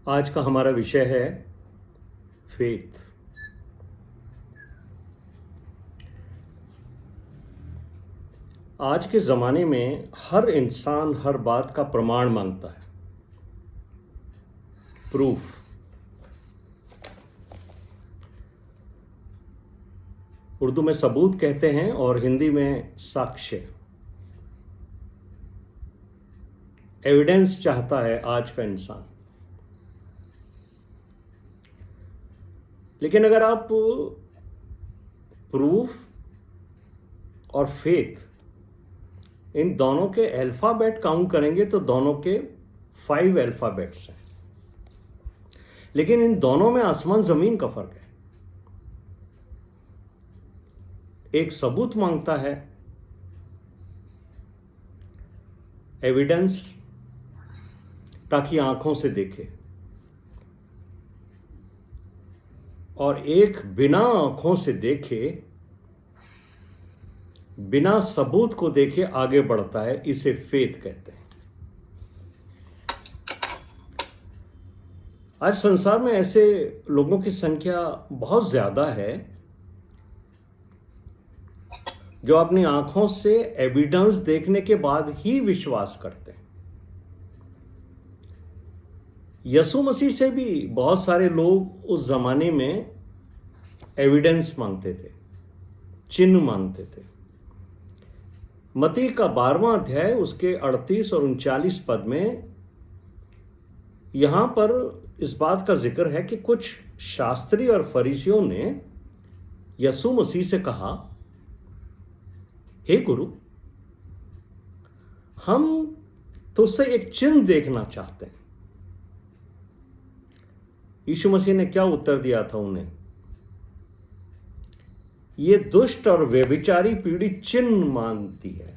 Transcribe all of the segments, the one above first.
आज का हमारा विषय है फेथ। आज के ज़माने में हर इंसान हर बात का प्रमाण मांगता है, प्रूफ। उर्दू में सबूत कहते हैं और हिंदी में साक्ष्य। एविडेंस चाहता है आज का इंसान। लेकिन अगर आप प्रूफ और फेथ इन दोनों के अल्फ़ाबेट काउंट करेंगे तो दोनों के 5 अल्फ़ाबेट्स हैं। लेकिन इन दोनों में आसमान ज़मीन का फ़र्क है। एक सबूत मांगता है, एविडेंस, ताकि आंखों से देखे, और एक बिना आंखों से देखे, बिना सबूत को देखे आगे बढ़ता है। इसे फेथ कहते हैं। आज संसार में ऐसे लोगों की संख्या बहुत ज्यादा है जो अपनी आंखों से एविडेंस देखने के बाद ही विश्वास करते हैं। यीशु मसीह से भी बहुत सारे लोग उस जमाने में एविडेंस मांगते थे, चिन्ह मांगते थे। मत्ती का 12वां अध्याय उसके 38 और 39 पद में यहां पर इस बात का जिक्र है कि कुछ शास्त्री और फरीसियों ने यीशु मसीह से कहा, हे गुरु, हम तुझसे एक चिन्ह देखना चाहते हैं। यीशु मसीह ने क्या उत्तर दिया था उन्हें? ये दुष्ट और व्यभिचारी पीढ़ी चिन्ह मांगती है।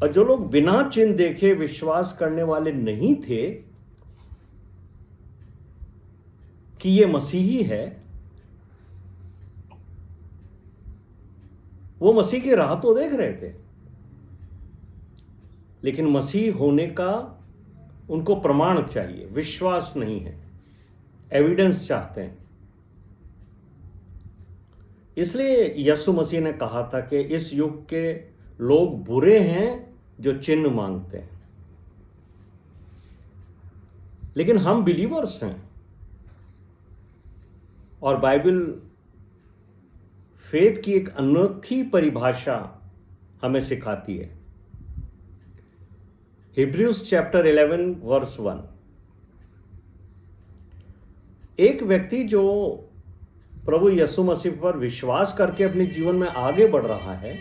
और जो लोग बिना चिन्ह देखे विश्वास करने वाले नहीं थे कि ये मसीही है, वो मसीह की राह तो देख रहे थे, लेकिन मसीह होने का उनको प्रमाण चाहिए, विश्वास नहीं है, एविडेंस चाहते हैं। इसलिए यीशु मसीह ने कहा था कि इस युग के लोग बुरे हैं जो चिन्ह मांगते हैं, लेकिन हम बिलीवर्स हैं। और बाइबल फेथ की एक अनोखी परिभाषा हमें सिखाती है। Hebrews chapter 11 verse 1। एक व्यक्ति जो प्रभु यीशु मसीह पर विश्वास करके अपने जीवन में आगे बढ़ रहा है,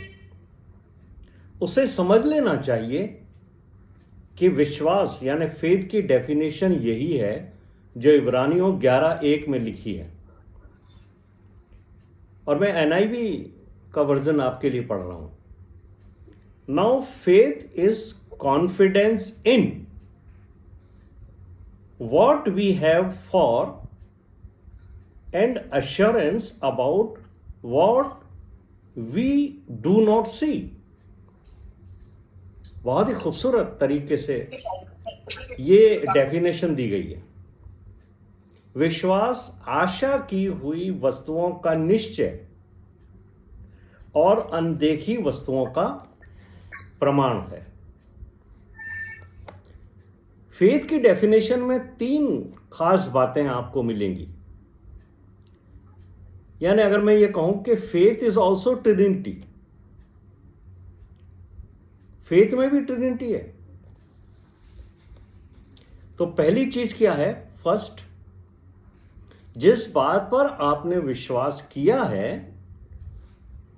उसे समझ लेना चाहिए कि विश्वास यानी फेथ की डेफिनेशन यही है जो इब्रानियों 11:1 में लिखी है। और मैं NIV का वर्जन आपके लिए पढ़ रहा हूं। Now faith is confidence in what we have for and assurance about what we do not see। बहुत ही खूबसूरत तरीके से ये डेफिनेशन दी गई है। विश्वास आशा की हुई वस्तुओं का निश्चय और अनदेखी वस्तुओं का प्रमाण है। फेथ की डेफिनेशन में 3 खास बातें आपको मिलेंगी। यानी अगर मैं ये कहूं कि faith is also Trinity, faith में भी ट्रिनिटी है। तो पहली चीज क्या है? फर्स्ट, जिस बात पर आपने विश्वास किया है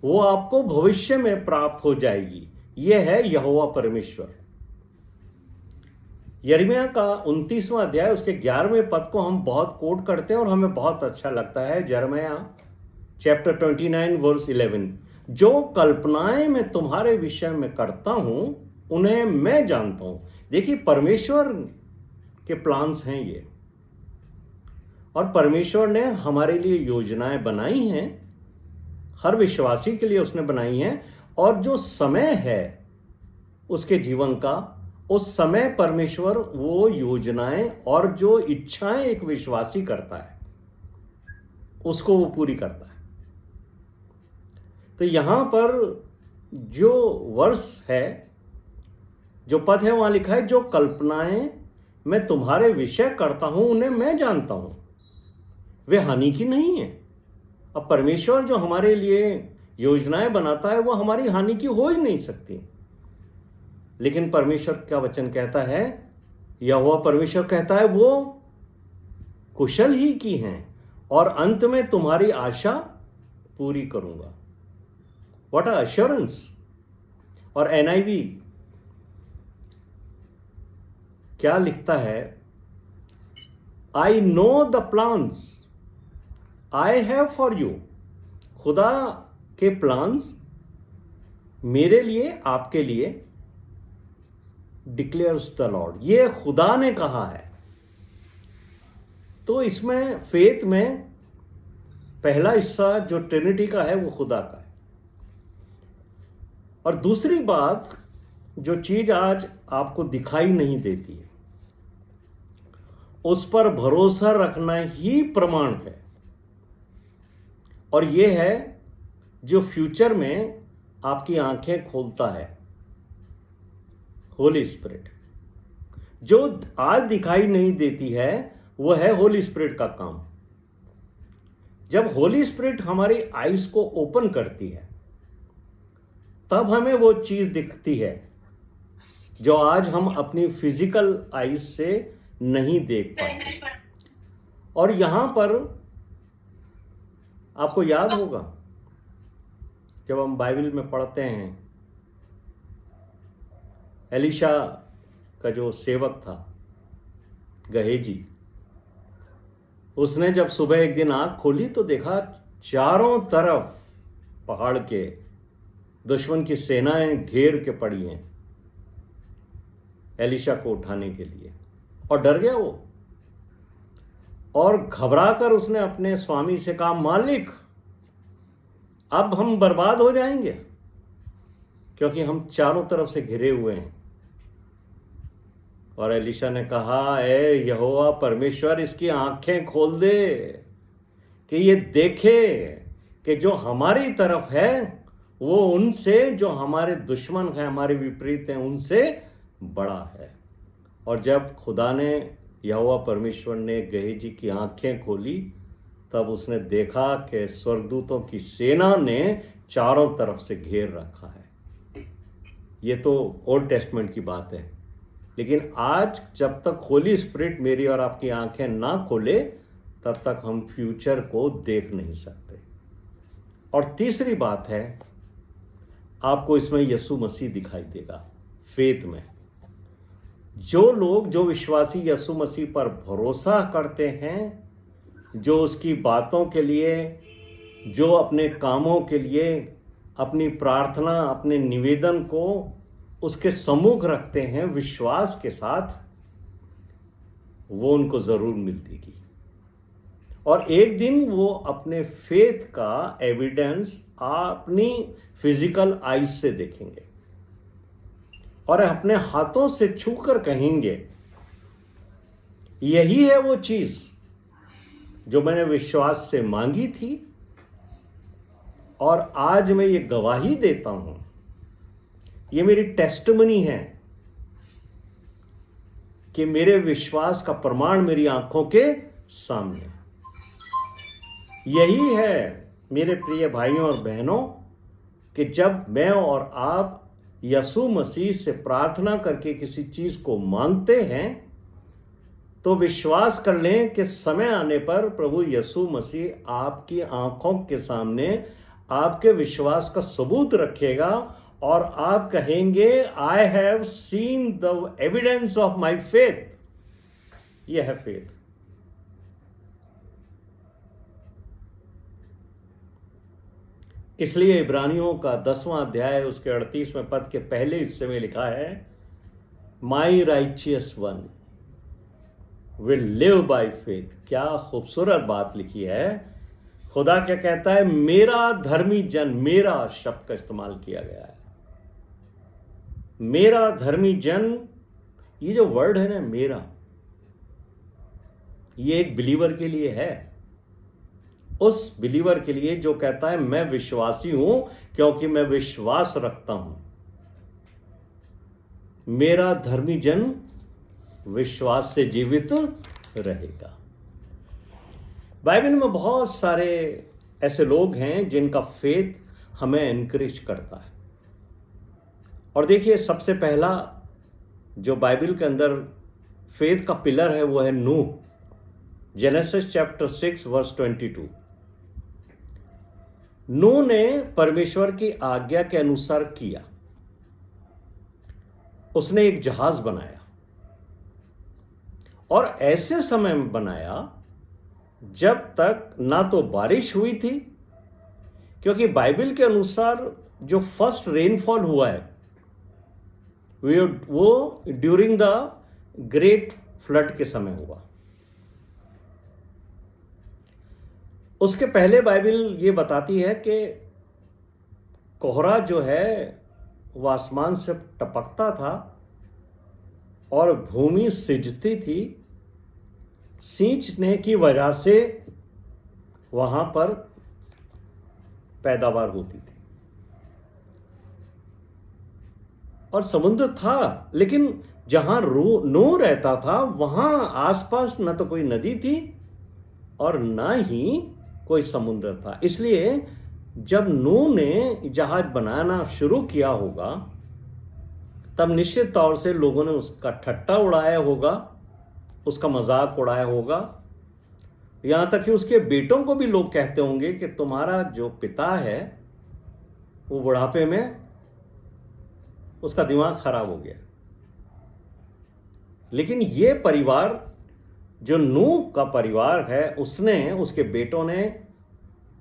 वो आपको भविष्य में प्राप्त हो जाएगी। यह है यहोवा परमेश्वर। यिर्मयाह का 29वां अध्याय उसके 11वें पद को हम बहुत कोट करते हैं और हमें बहुत अच्छा लगता है। यिर्मयाह चैप्टर 29 वर्स 11, जो कल्पनाएं मैं तुम्हारे विषय में करता हूं उन्हें मैं जानता हूं। देखिए, परमेश्वर के प्लान्स हैं ये, और परमेश्वर ने हमारे लिए योजनाएं बनाई हैं, हर विश्वासी के लिए उसने बनाई हैं। और जो समय है उसके जीवन का उस समय परमेश्वर वो योजनाएं और जो इच्छाएं एक विश्वासी करता है उसको वो पूरी करता है। तो यहां पर जो वर्ष है, जो पद है, वहां लिखा है जो कल्पनाएं मैं तुम्हारे विषय करता हूं उन्हें मैं जानता हूं, वे हानि की नहीं है। अब परमेश्वर जो हमारे लिए योजनाएं बनाता है वो हमारी हानि की हो ही नहीं सकती। लेकिन परमेश्वर का वचन कहता है, यहोवा परमेश्वर कहता है वो कुशल ही की हैं और अंत में तुम्हारी आशा पूरी करूंगा। What a assurance. और NIV क्या लिखता है, I know the plans I have for you. खुदा के प्लान्स मेरे लिए, आपके लिए, डिक्लेयर्स द लॉर्ड, ये खुदा ने कहा है। तो इसमें फेथ में पहला हिस्सा जो ट्रिनिटी का है वो खुदा का है। और दूसरी बात, जो चीज आज आपको दिखाई नहीं देती है उस पर भरोसा रखना ही प्रमाण है। और ये है जो फ्यूचर में आपकी आंखें खोलता है, होली स्पिरिट। जो आज दिखाई नहीं देती है वो है होली स्पिरिट का काम। जब होली स्पिरिट हमारी आईज को ओपन करती है तब हमें वो चीज दिखती है जो आज हम अपनी फिजिकल आईज से नहीं देख पाते। और यहां पर आपको याद होगा जब हम बाइबल में पढ़ते हैं, एलिशा का जो सेवक था गहेजी, उसने जब सुबह एक दिन आंख खोली तो देखा चारों तरफ पहाड़ के दुश्मन की सेनाएं घेर के पड़ी हैं एलिशा को उठाने के लिए, और डर गया वो। और घबराकर उसने अपने स्वामी से कहा, मालिक अब हम बर्बाद हो जाएंगे क्योंकि हम चारों तरफ से घिरे हुए हैं। और एलिशा ने कहा, ए यहोवा परमेश्वर इसकी आंखें खोल दे कि ये देखे कि जो हमारी तरफ है वो उनसे, जो हमारे दुश्मन हैं, हमारे विपरीत हैं, उनसे बड़ा है। और जब खुदा ने, यहोवा परमेश्वर ने गेहजी की आंखें खोली तब उसने देखा कि स्वर्गदूतों की सेना ने चारों तरफ से घेर रखा है। ये तो ओल्ड टेस्टमेंट की बात है, लेकिन आज जब तक होली स्पिरिट मेरी और आपकी आंखें ना खोले तब तक हम फ्यूचर को देख नहीं सकते। और तीसरी बात है, आपको इसमें यीशु मसीह दिखाई देगा फेथ में। जो लोग, जो विश्वासी यीशु मसीह पर भरोसा करते हैं, जो उसकी बातों के लिए, जो अपने कामों के लिए अपनी प्रार्थना, अपने निवेदन को उसके सम्मुख रखते हैं विश्वास के साथ, वो उनको जरूर मिलेगी। और एक दिन वो अपने फेथ का एविडेंस अपनी फिजिकल आईज से देखेंगे और अपने हाथों से छूकर कहेंगे, यही है वो चीज जो मैंने विश्वास से मांगी थी और आज मैं ये गवाही देता हूं, ये मेरी टेस्टिमनी है कि मेरे विश्वास का प्रमाण मेरी आंखों के सामने। यही है मेरे प्रिय भाइयों और बहनों कि जब मैं और आप यीशु मसीह से प्रार्थना करके किसी चीज को मांगते हैं तो विश्वास कर लें कि समय आने पर प्रभु यीशु मसीह आपकी आंखों के सामने आपके विश्वास का सबूत रखेगा और आप कहेंगे, I have seen the evidence of my faith. यह है फेथ। इसलिए इब्रानियों का 10वां अध्याय उसके 38वें पद के पहले हिस्से में लिखा है, my righteous one will live by faith. क्या खूबसूरत बात लिखी है। खुदा क्या कहता है, मेरा धर्मी जन, मेरा शब्द का इस्तेमाल किया गया है। मेरा धर्मी जन ये जो वर्ड है ना मेरा, ये एक बिलीवर के लिए है, उस बिलीवर के लिए जो कहता है मैं विश्वासी हूं क्योंकि मैं विश्वास रखता हूं, मेरा धर्मी जन विश्वास से जीवित रहेगा। बाइबल में बहुत सारे ऐसे लोग हैं जिनका फेथ हमें एनकरेज करता है। और देखिए, सबसे पहला जो बाइबल के अंदर फेथ का पिलर है वो है नूह। Genesis chapter 6 verse 22। नूह ने परमेश्वर की आज्ञा के अनुसार किया। उसने एक जहाज बनाया और ऐसे समय में बनाया जब तक ना तो बारिश हुई थी, क्योंकि बाइबल के अनुसार जो फर्स्ट रेनफॉल हुआ है वो ड्यूरिंग द ग्रेट फ्लड के समय हुआ। उसके पहले बाइबल ये बताती है कि कोहरा जो है वो आसमान से टपकता था और भूमि सिजती थी, सींचने की वजह से वहां पर पैदावार होती थी। और समुद्र था, लेकिन जहां नूह रहता था वहां आसपास न तो कोई नदी थी और ना ही कोई समुद्र था। इसलिए जब नूह ने जहाज बनाना शुरू किया होगा तब निश्चित तौर से लोगों ने उसका ठट्टा उड़ाया होगा, उसका मजाक उड़ाया होगा। यहां तक कि उसके बेटों को भी लोग कहते होंगे कि तुम्हारा जो पिता है वो बुढ़ापे में उसका दिमाग खराब हो गया। लेकिन ये परिवार जो नूह का परिवार है, उसके बेटों ने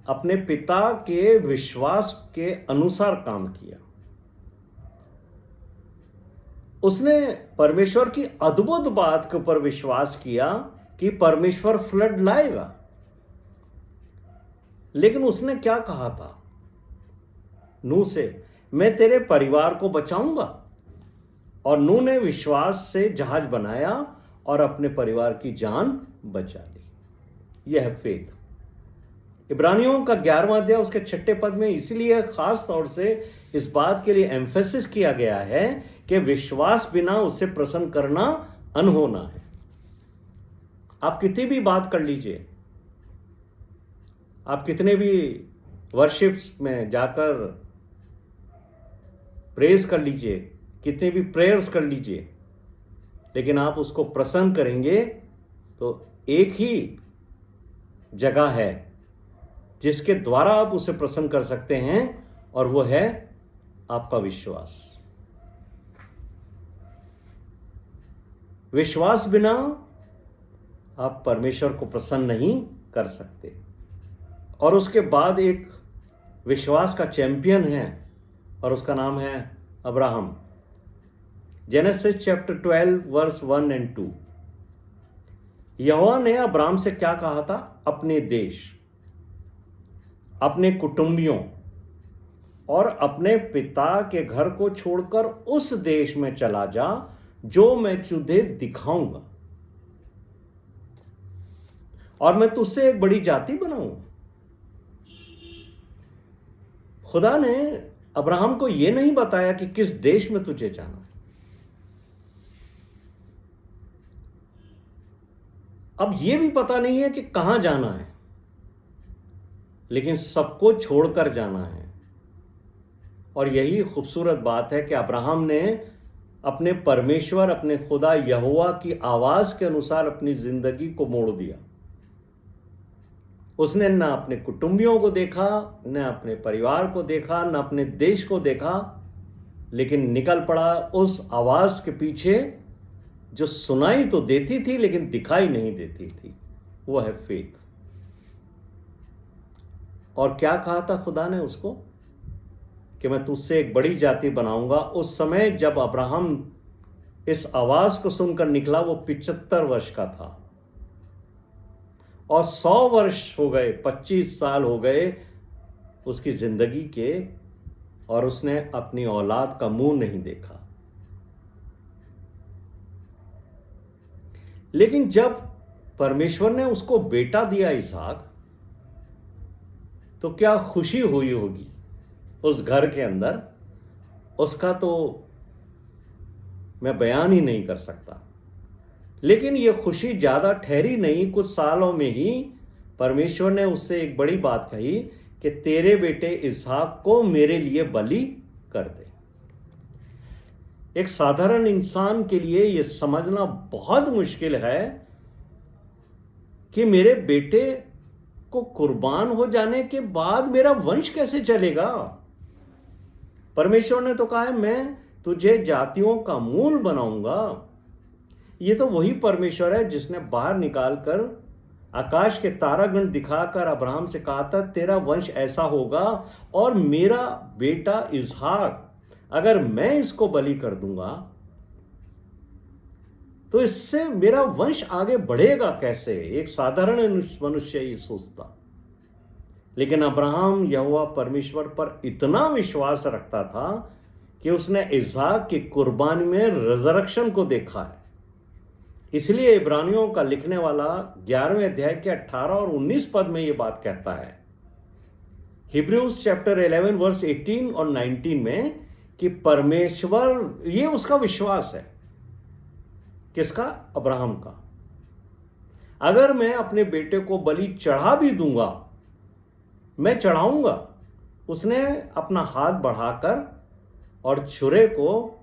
अपने पिता के विश्वास के अनुसार काम किया। उसने परमेश्वर की अद्भुत बात के ऊपर विश्वास किया कि परमेश्वर फ्लड लाएगा। लेकिन उसने क्या कहा था नूह से, मैं तेरे परिवार को बचाऊंगा। और नूह ने विश्वास से जहाज बनाया और अपने परिवार की जान बचा ली। यह है फेथ। इब्रानियों का 11वां अध्याय उसके 6 पद में इसलिए खास तौर से इस बात के लिए एम्फेसिस किया गया है कि विश्वास बिना उससे प्रसन्न करना अनहोना है। आप कितनी भी बात कर लीजिए, आप कितने भी वर्शिप्स में जाकर प्रेज कर लीजिए, कितने भी प्रेयर्स कर लीजिए, लेकिन आप उसको प्रसन्न करेंगे तो एक ही जगह है जिसके द्वारा आप उसे प्रसन्न कर सकते हैं, और वो है आपका विश्वास। विश्वास बिना आप परमेश्वर को प्रसन्न नहीं कर सकते। और उसके बाद एक विश्वास का चैंपियन है और उसका नाम है अब्राहम। जेनेसिस चैप्टर 12 वर्स 1 और 2। यहोवा ने अब्राहम से क्या कहा था? अपने देश, अपने कुटुंबियों और अपने पिता के घर को छोड़कर उस देश में चला जा जो मैं तुझे दिखाऊंगा, और मैं तुझसे एक बड़ी जाति बनाऊंगा। खुदा ने अब्राहम को यह नहीं बताया कि किस देश में तुझे जाना है। अब यह भी पता नहीं है कि कहां जाना है, लेकिन सबको छोड़कर जाना है। और यही खूबसूरत बात है कि अब्राहम ने अपने परमेश्वर, अपने खुदा यहोवा की आवाज के अनुसार अपनी जिंदगी को मोड़ दिया। उसने न अपने कुटुंबियों को देखा, न अपने परिवार को देखा, न अपने देश को देखा, लेकिन निकल पड़ा उस आवाज के पीछे जो सुनाई तो देती थी लेकिन दिखाई नहीं देती थी। वो है फेथ। और क्या कहा था खुदा ने उसको? कि मैं तुझसे एक बड़ी जाति बनाऊंगा। उस समय जब अब्राहम इस आवाज को सुनकर निकला वो 75 वर्ष का था, और 100 वर्ष हो गए, 25 साल हो गए उसकी जिंदगी के, और उसने अपनी औलाद का मुंह नहीं देखा। लेकिन जब परमेश्वर ने उसको बेटा दिया इसहाक, तो क्या खुशी हुई होगी उस घर के अंदर, उसका तो मैं बयान ही नहीं कर सकता। लेकिन ये खुशी ज़्यादा ठहरी नहीं, कुछ सालों में ही परमेश्वर ने उससे एक बड़ी बात कही कि तेरे बेटे इसहाक को मेरे लिए बलि कर दे। एक साधारण इंसान के लिए यह समझना बहुत मुश्किल है कि मेरे बेटे को कुर्बान हो जाने के बाद मेरा वंश कैसे चलेगा। परमेश्वर ने तो कहा है मैं तुझे जातियों का मूल बनाऊंगा। ये तो वही परमेश्वर है जिसने बाहर निकालकर आकाश के तारागण दिखाकर अब्राहम से कहा था तेरा वंश ऐसा होगा, और मेरा बेटा इसहाक अगर मैं इसको बलि कर दूंगा तो इससे मेरा वंश आगे बढ़ेगा कैसे। एक साधारण मनुष्य ही सोचता, लेकिन अब्राहम यहोवा परमेश्वर पर इतना विश्वास रखता था कि उसने इसहाक की कुर्बानी में रिजरेक्शन को देखा है। इसलिए इब्रानियों का लिखने वाला 11वें अध्याय के 18 और 19 पद में यह बात कहता है, हिब्रूज चैप्टर 11 वर्स 18 और 19 में, कि परमेश्वर, ये उसका विश्वास है। किसका? अब्राहम का। अगर मैं अपने बेटे को बलि चढ़ा भी दूंगा, मैं चढ़ाऊंगा। उसने अपना हाथ बढ़ाकर और छुरे को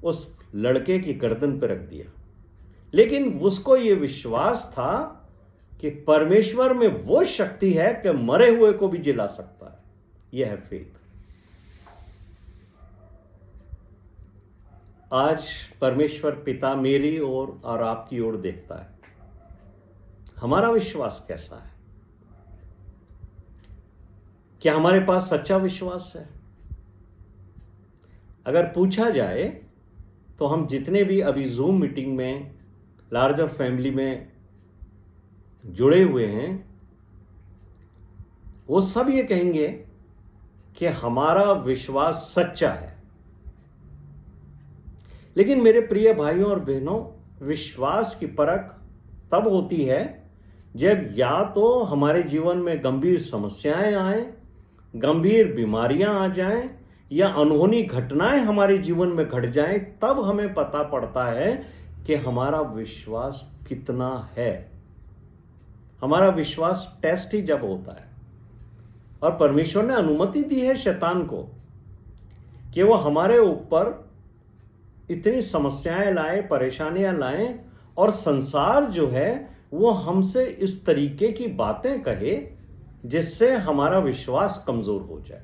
उस लड़के की गर्दन पर रख दिया। लेकिन उसको यह विश्वास था कि परमेश्वर में वो शक्ति है कि मरे हुए को भी जिला सकता है। यह है फेथ। आज परमेश्वर पिता मेरी ओर और आपकी ओर देखता है। हमारा विश्वास कैसा है? क्या हमारे पास सच्चा विश्वास है? अगर पूछा जाए तो हम जितने भी अभी जूम मीटिंग में लार्जर फैमिली में जुड़े हुए हैं, वो सब ये कहेंगे कि हमारा विश्वास सच्चा है। लेकिन मेरे प्रिय भाइयों और बहनों, विश्वास की परख तब होती है जब या तो हमारे जीवन में गंभीर समस्याएं आए, गंभीर बीमारियां आ जाएं, या अनहोनी घटनाएं हमारे जीवन में घट जाएं, तब हमें पता पड़ता है कि हमारा विश्वास कितना है। हमारा विश्वास टेस्ट ही जब होता है। और परमेश्वर ने अनुमति दी है शैतान को कि वो हमारे ऊपर इतनी समस्याएं लाए, परेशानियां लाएं, और संसार जो है वो हमसे इस तरीके की बातें कहे जिससे हमारा विश्वास कमजोर हो जाए।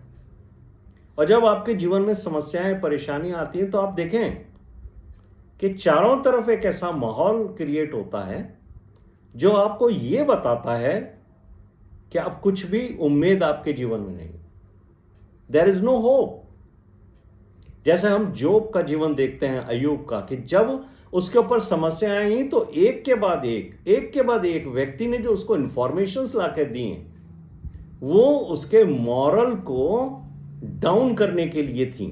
और जब आपके जीवन में समस्याएं, परेशानियां आती हैं, तो आप देखें कि चारों तरफ एक ऐसा माहौल क्रिएट होता है जो आपको यह बताता है कि अब कुछ भी उम्मीद आपके जीवन में नहीं, देयर इज नो होप। जैसे हम जोब का जीवन देखते हैं, अय्यूब का, कि जब उसके ऊपर समस्याएं आई तो एक के बाद एक व्यक्ति ने जो उसको इंफॉर्मेशंस लाके दिए, वो उसके मॉरल को डाउन करने के लिए थी।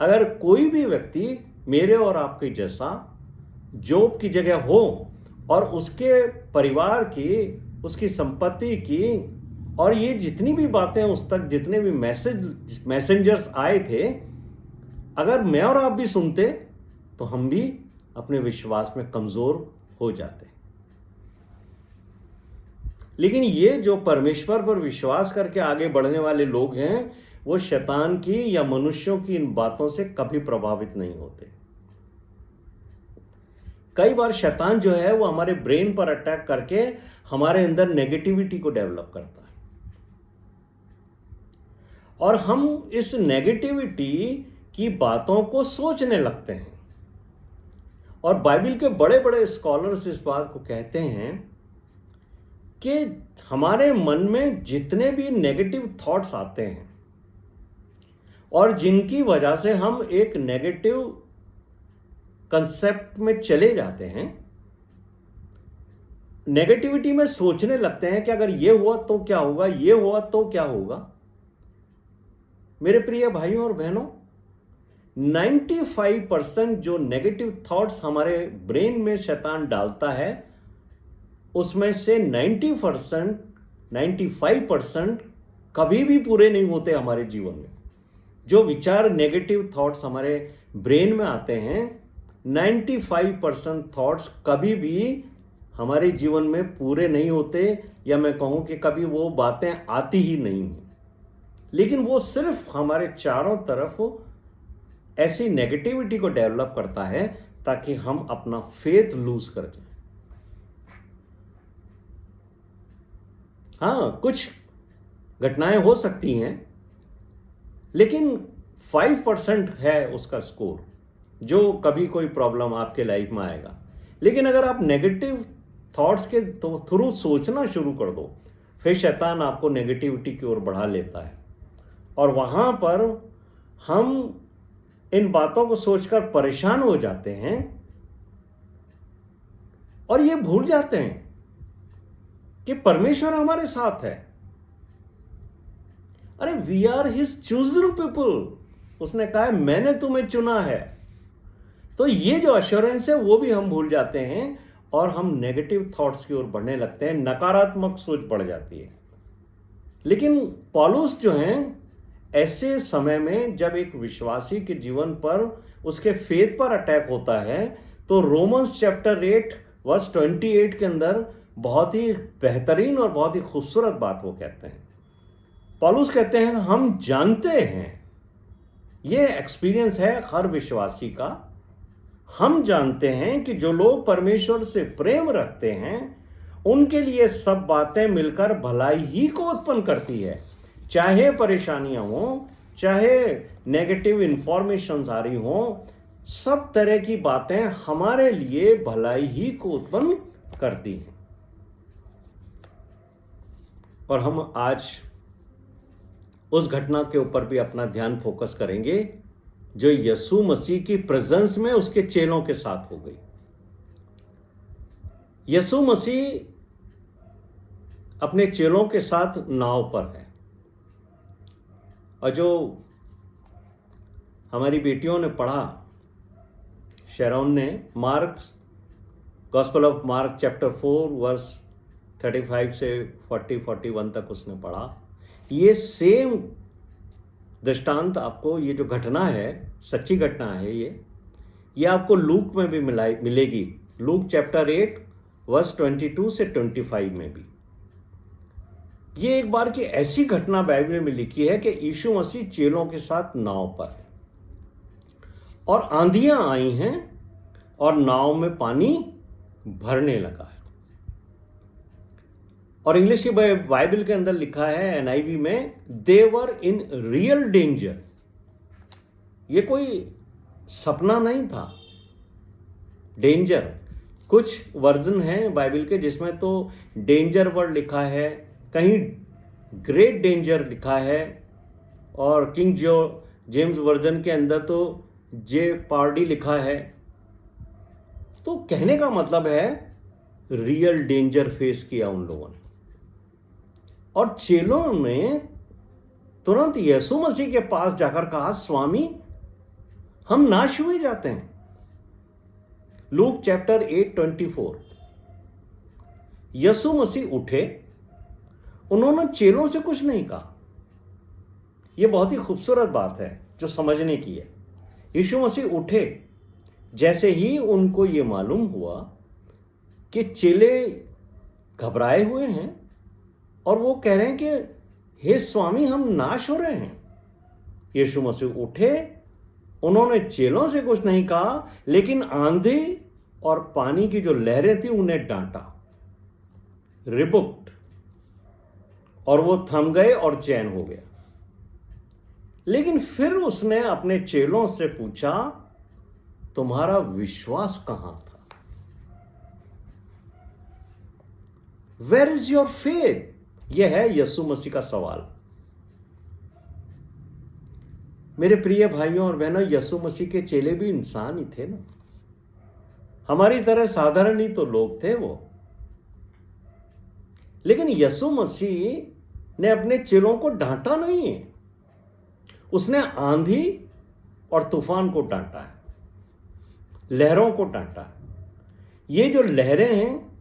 अगर कोई भी व्यक्ति मेरे और आपके जैसा जोब की जगह हो और उसके परिवार की, उसकी संपत्ति की, और ये जितनी भी बातें उस तक, जितने भी मैसेंजर्स आए थे, अगर मैं और आप भी सुनते तो हम भी अपने विश्वास में कमजोर हो जाते। लेकिन ये जो परमेश्वर पर विश्वास करके आगे बढ़ने वाले लोग हैं, वो शैतान की या मनुष्यों की इन बातों से कभी प्रभावित नहीं होते। कई बार शैतान जो है वो हमारे ब्रेन पर अटैक करके हमारे अंदर नेगेटिविटी को डेवलप करता है, और हम इस नेगेटिविटी की बातों को सोचने लगते हैं। और बाइबल के बड़े बड़े स्कॉलर्स इस बात को कहते हैं कि हमारे मन में जितने भी नेगेटिव थॉट्स आते हैं और जिनकी वजह से हम एक नेगेटिव कंसेप्ट में चले जाते हैं, नेगेटिविटी में सोचने लगते हैं कि अगर ये हुआ तो क्या होगा, ये हुआ तो क्या होगा। मेरे प्रिय भाइयों और बहनों, 95% जो नेगेटिव थॉट्स हमारे ब्रेन में शैतान डालता है, उसमें से 95% कभी भी पूरे नहीं होते हमारे जीवन में। जो विचार नेगेटिव थॉट्स हमारे ब्रेन में आते हैं, 95% थॉट्स कभी भी हमारे जीवन में पूरे नहीं होते, या मैं कहूं कि कभी वो बातें आती ही नहीं हैं। लेकिन वो सिर्फ हमारे चारों तरफ ऐसी नेगेटिविटी को डेवलप करता है ताकि हम अपना फेथ लूज कर जाएं। हाँ, कुछ घटनाएं हो सकती हैं, लेकिन 5% है उसका स्कोर जो कभी कोई प्रॉब्लम आपके लाइफ में आएगा। लेकिन अगर आप नेगेटिव थॉट्स के थ्रू सोचना शुरू कर दो, फिर शैतान आपको नेगेटिविटी की ओर बढ़ा लेता है, और वहां पर हम इन बातों को सोचकर परेशान हो जाते हैं और ये भूल जाते हैं कि परमेश्वर हमारे साथ है। अरे we are his chosen people, उसने कहा है मैंने तुम्हें चुना है। तो ये जो अश्योरेंस है वो भी हम भूल जाते हैं और हम नेगेटिव थॉट्स की ओर बढ़ने लगते हैं, नकारात्मक सोच बढ़ जाती है। लेकिन पौलुस जो हैं, ऐसे समय में जब एक विश्वासी के जीवन पर उसके फेथ पर अटैक होता है, तो रोमन्स चैप्टर 8 वर्स 28 के अंदर बहुत ही बेहतरीन और बहुत ही खूबसूरत बात वो कहते हैं। पौलुस कहते हैं हम जानते हैं, ये एक्सपीरियंस है हर विश्वासी का, हम जानते हैं कि जो लोग परमेश्वर से प्रेम रखते हैं उनके लिए सब बातें मिलकर भलाई ही को उत्पन्न करती है। चाहे परेशानियां हो, चाहे नेगेटिव इंफॉर्मेशन आ रही हो, सब तरह की बातें हमारे लिए भलाई ही को उत्पन्न करती हैं। और हम आज उस घटना के ऊपर भी अपना ध्यान फोकस करेंगे जो यीशु मसीह की प्रेजेंस में उसके चेलों के साथ हो गई। यीशु मसीह अपने चेलों के साथ नाव पर है, और जो हमारी बेटियों ने पढ़ा, शेरोन ने Mark, gospel of Mark chapter 4 verse 35 से 40-41 तक उसने पढ़ा। ये सेम दृष्टांत आपको, ये जो घटना है, सच्ची घटना है ये आपको लूक में भी मिलेगी। लूक चैप्टर 8 वर्स 22 से 25 में भी। ये एक बार की ऐसी घटना बाइबल में लिखी है कि यीशु मसीह चेलों के साथ नाव पर है और आंधियां आई हैं और नाव में पानी भरने लगा है। और इंग्लिश की बाइबल के अंदर लिखा है NIV में, दे वर इन रियल डेंजर। ये कोई सपना नहीं था। डेंजर, कुछ वर्जन हैं बाइबल के जिसमें तो डेंजर वर्ड लिखा है, कहीं ग्रेट डेंजर लिखा है, और किंग जेम्स वर्जन के अंदर तो जे पार्डी लिखा है। तो कहने का मतलब है रियल डेंजर फेस किया उन लोगों ने। और चेलों ने तुरंत यीशु मसीह के पास जाकर कहा, स्वामी हम नाश हुए जाते हैं। Luke chapter 8:24। यीशु मसीह उठे, उन्होंने चेलों से कुछ नहीं कहा। यह बहुत ही खूबसूरत बात है जो समझने की है। यीशु मसीह उठे, जैसे ही उनको यह मालूम हुआ कि चेले घबराए हुए हैं और वो कह रहे हैं कि हे स्वामी हम नाश हो रहे हैं, यीशु मसीह उठे, उन्होंने चेलों से कुछ नहीं कहा, लेकिन आंधी और पानी की जो लहरें थी उन्हें डांटा, रिबुक्ड, और वो थम गए और चैन हो गया। लेकिन फिर उसने अपने चेलों से पूछा, तुम्हारा विश्वास कहां था? Where is your faith? यह है यीशु मसीह का सवाल। मेरे प्रिय भाइयों और बहनों, यीशु मसीह के चेले भी इंसान ही थे ना, हमारी तरह साधारण ही तो लोग थे वो। लेकिन यीशु मसीह ने अपने चेलों को डांटा नहीं है, उसने आंधी और तूफान को डांटा है, लहरों को डांटा है। ये जो लहरें हैं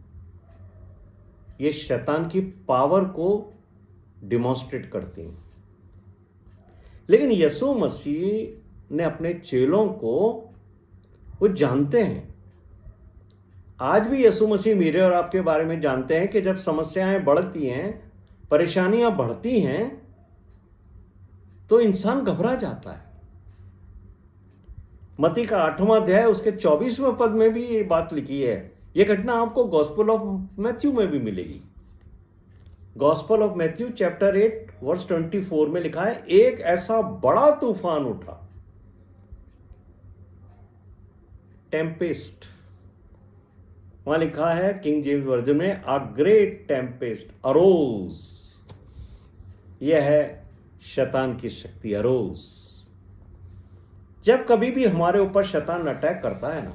ये शैतान की पावर को डिमॉन्स्ट्रेट करती हैं। लेकिन यीशु मसीह ने अपने चेलों को, वो जानते हैं, आज भी यीशु मसीह मेरे और आपके बारे में जानते हैं कि जब समस्याएं बढ़ती हैं, परेशानियां बढ़ती हैं, तो इंसान घबरा जाता है। मत्ती का 8वां अध्याय उसके 24वें पद में भी ये बात लिखी है। ये घटना आपको गॉस्पेल ऑफ मैथ्यू में भी मिलेगी। Gospel of Matthew chapter 8 verse 24 में लिखा है, एक ऐसा बड़ा तूफान उठा, टेम्पेस्ट, वहां लिखा है किंग जेम्स वर्जन में, अ ग्रेट टेम्पेस्ट अरोज। यह है शैतान की शक्ति, अरोज। जब कभी भी हमारे ऊपर शैतान अटैक करता है ना,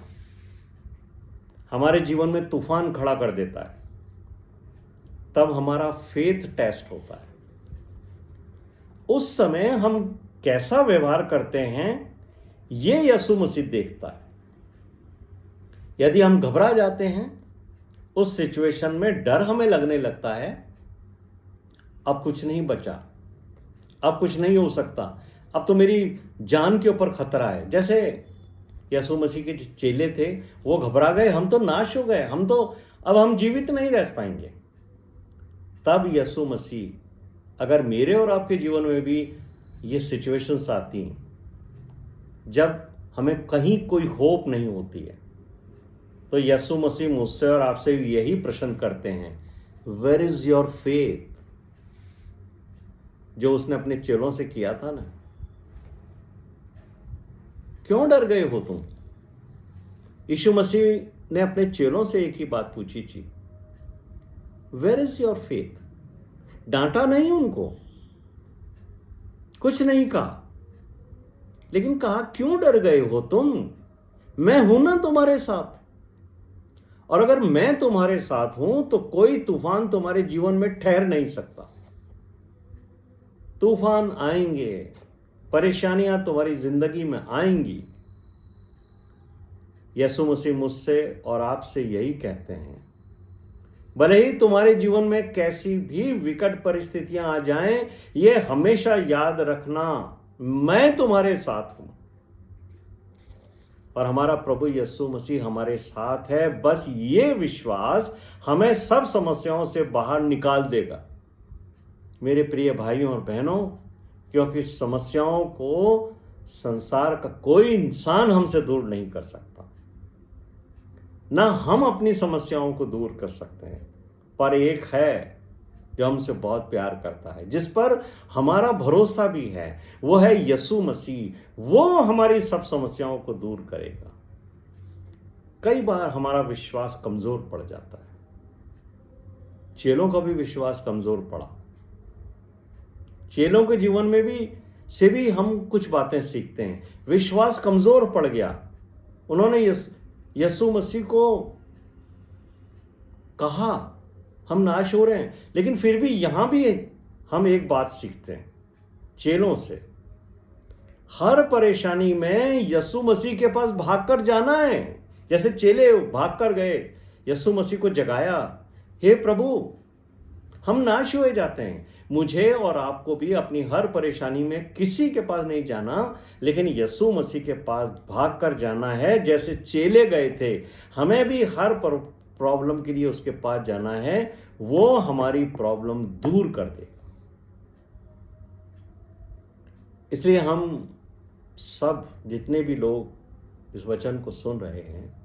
हमारे जीवन में तूफान खड़ा कर देता है, तब हमारा फेथ टेस्ट होता है। उस समय हम कैसा व्यवहार करते हैं ये यीशु मसीह देखता है। यदि हम घबरा जाते हैं, उस सिचुएशन में डर हमें लगने लगता है, अब कुछ नहीं बचा, अब कुछ नहीं हो सकता, अब तो मेरी जान के ऊपर खतरा है। जैसे यीशु मसीह के जो चेले थे, वो घबरा गए, हम तो नाश हो गए, अब हम जीवित नहीं रह पाएंगे। तब यीशु मसीह, अगर मेरे और आपके जीवन में भी ये सिचुएशंस आती हैं, जब हमें कहीं कोई होप नहीं होती है, तो यीशु मसीह मुझसे और आपसे यही प्रश्न करते हैं, वेयर इज योर फेथ, जो उसने अपने चेलों से किया था ना। क्यों डर गए हो तुम? यीशु मसीह ने अपने चेलों से एक ही बात पूछी थी, वेयर इज योर फेथ। डांटा नहीं उनको, कुछ नहीं कहा, लेकिन कहा क्यों डर गए हो तुम, मैं हूं ना तुम्हारे साथ। और अगर मैं तुम्हारे साथ हूं तो कोई तूफान तुम्हारे जीवन में ठहर नहीं सकता। तूफान आएंगे, परेशानियां तुम्हारी जिंदगी में आएंगी। यीशु मसीह मुझसे और आपसे यही कहते हैं, भले ही तुम्हारे जीवन में कैसी भी विकट परिस्थितियां आ जाएं, ये हमेशा याद रखना, मैं तुम्हारे साथ हूं। और हमारा प्रभु यीशु मसीह हमारे साथ है। बस ये विश्वास हमें सब समस्याओं से बाहर निकाल देगा मेरे प्रिय भाइयों और बहनों, क्योंकि समस्याओं को संसार का कोई इंसान हमसे दूर नहीं कर सकता, ना हम अपनी समस्याओं को दूर कर सकते हैं। पर एक है जो हमसे बहुत प्यार करता है, जिस पर हमारा भरोसा भी है, वो है यीशु मसीह। वो हमारी सब समस्याओं को दूर करेगा। कई बार हमारा विश्वास कमजोर पड़ जाता है, चेलों का भी विश्वास कमजोर पड़ा। चेलों के जीवन में भी हम कुछ बातें सीखते हैं। विश्वास कमजोर पड़ गया, उन्होंने यीशु मसीह को कहा हम नाश हो रहे हैं, लेकिन फिर भी यहां भी हम एक बात सीखते हैं चेलों से, हर परेशानी में यीशु मसीह के पास भागकर जाना है। जैसे चेले भागकर गए, यीशु मसीह को जगाया, हे प्रभु हम नाश हुए जाते हैं। मुझे और आपको भी अपनी हर परेशानी में किसी के पास नहीं जाना, लेकिन यीशु मसीह के पास भागकर जाना है। जैसे चेले गए थे, हमें भी हर प्रॉब्लम के लिए उसके पास जाना है, वो हमारी प्रॉब्लम दूर कर देगा। इसलिए हम सब जितने भी लोग इस वचन को सुन रहे हैं,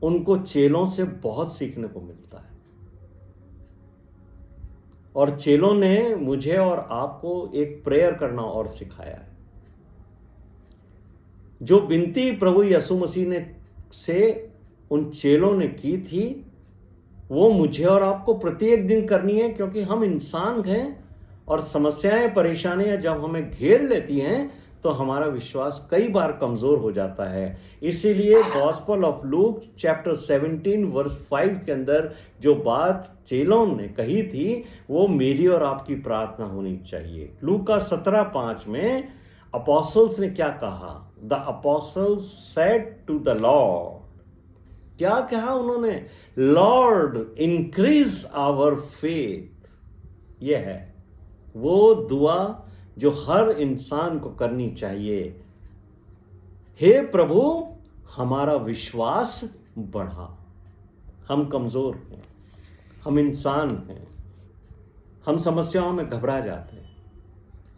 उनको चेलों से बहुत सीखने को मिलता है। और चेलों ने मुझे और आपको एक प्रेयर करना और सिखाया है। जो विनती प्रभु यीशु मसीह ने से उन चेलों ने की थी, वो मुझे और आपको प्रत्येक दिन करनी है, क्योंकि हम इंसान हैं और समस्याएं परेशानियां जब हमें घेर लेती हैं तो हमारा विश्वास कई बार कमज़ोर हो जाता है। इसीलिए gospel of Luke chapter 17 verse 5 के अंदर जो बात चेलों ने कही थी वो मेरी और आपकी प्रार्थना होनी चाहिए। लूक का 17:5 में अपोस्टल्स ने क्या कहा? The apostles said to the Lord, क्या कहा उन्होंने? Lord increase our faith. यह है वो दुआ जो हर इंसान को करनी चाहिए। हे प्रभु हमारा विश्वास बढ़ा। हम कमजोर हैं, हम इंसान हैं, हम समस्याओं में घबरा जाते हैं,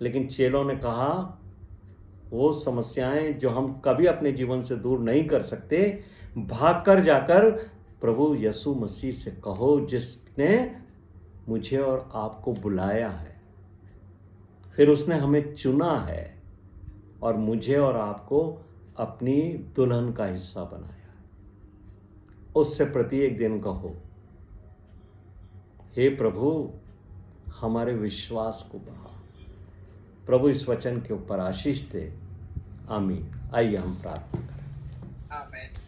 लेकिन चेलों ने कहा वो समस्याएं जो हम कभी अपने जीवन से दूर नहीं कर सकते, भागकर जाकर प्रभु यीशु मसीह से कहो जिसने मुझे और आपको बुलाया है, फिर उसने हमें चुना है और मुझे और आपको अपनी दुल्हन का हिस्सा बनाया। उससे प्रत्येक दिन कहो, हे प्रभु हमारे विश्वास को बढ़ा। प्रभु इस वचन के ऊपर आशीष दे। आमीन। आइए हम प्रार्थना करें। आमीन।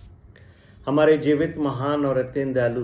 हमारे जीवित महान और अत्यंत दयालु